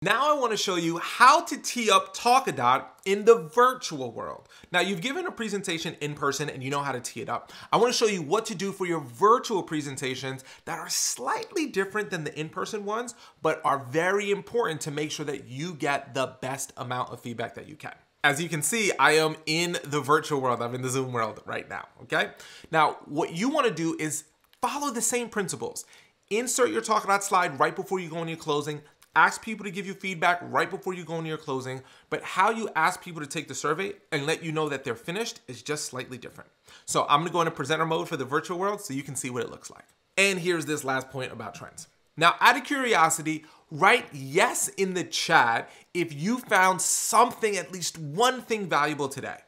Now I want to show you how to tee up Talkadot in the virtual world. Now you've given a presentation in person and you know how to tee it up. I want to show you what to do for your virtual presentations that are slightly different than the in-person ones, but are very important to make sure that you get the best amount of feedback that you can. As you can see, I am in the virtual world. I'm in the Zoom world right now, okay? Now, what you want to do is follow the same principles. Insert your Talkadot slide right before you go into your closing. Ask people to give you feedback right before you go into your closing, but how you ask people to take the survey and let you know that they're finished is just slightly different. So I'm gonna go into presenter mode for the virtual world so you can see what it looks like. And here's this last point about trends. Now, out of curiosity, write yes in the chat if you found something, at least one thing valuable today.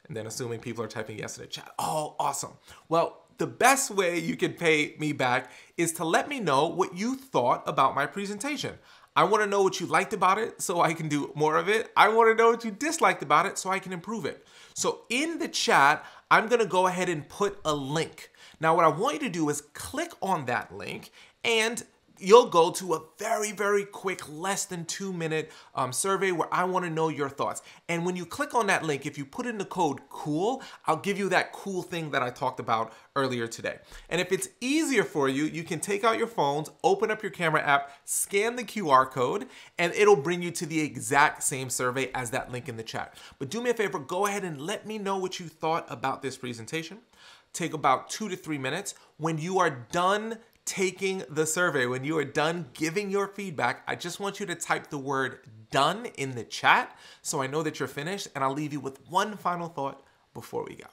And then assuming people are typing yes in the chat. Oh, awesome. Well, the best way you can pay me back is to let me know what you thought about my presentation. I want to know what you liked about it so I can do more of it. I want to know what you disliked about it so I can improve it. So in the chat, I'm going to go ahead and put a link. Now, what I want you to do is click on that link and you'll go to a very, very quick, less than 2-minute survey where I want to know your thoughts. And when you click on that link, if you put in the code COOL, I'll give you that cool thing that I talked about earlier today. And if it's easier for you, you can take out your phones, open up your camera app, scan the QR code, and it'll bring you to the exact same survey as that link in the chat. But do me a favor, go ahead and let me know what you thought about this presentation. Take about 2 to 3 minutes. When you are done taking the survey, when you are done giving your feedback, I just want you to type the word done in the chat so I know that you're finished, and I'll leave you with one final thought before we go.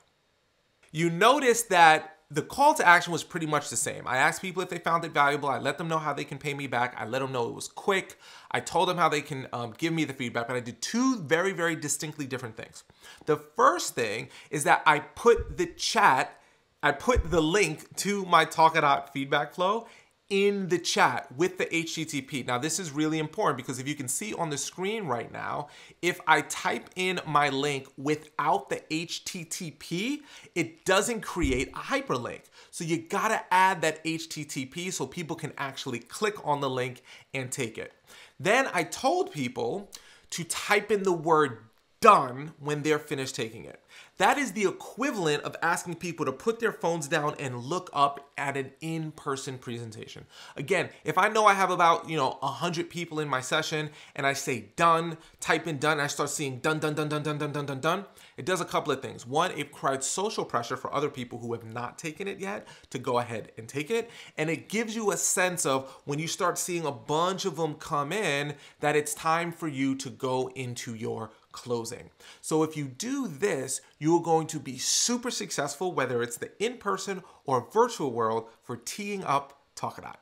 You notice that the call to action was pretty much the same. I asked people if they found it valuable. I let them know how they can pay me back. I let them know it was quick. I told them how they can give me the feedback, but I did two very, very distinctly different things. The first thing is that I put the link to my Talkadot feedback flow in the chat with the HTTP. Now, this is really important because if you can see on the screen right now, if I type in my link without the HTTP, it doesn't create a hyperlink. So you gotta add that HTTP so people can actually click on the link and take it. Then I told people to type in the word done when they're finished taking it. That is the equivalent of asking people to put their phones down and look up at an in-person presentation. Again, if I know I have about 100 people in my session and I say done, type in done, and I start seeing done, done, done, done, done, done, done, done, done, it does a couple of things. One, it creates social pressure for other people who have not taken it yet to go ahead and take it. And it gives you a sense of when you start seeing a bunch of them come in that it's time for you to go into your closing. So if you do this, you're going to be super successful, whether it's the in-person or virtual world, for teeing up Talkadot.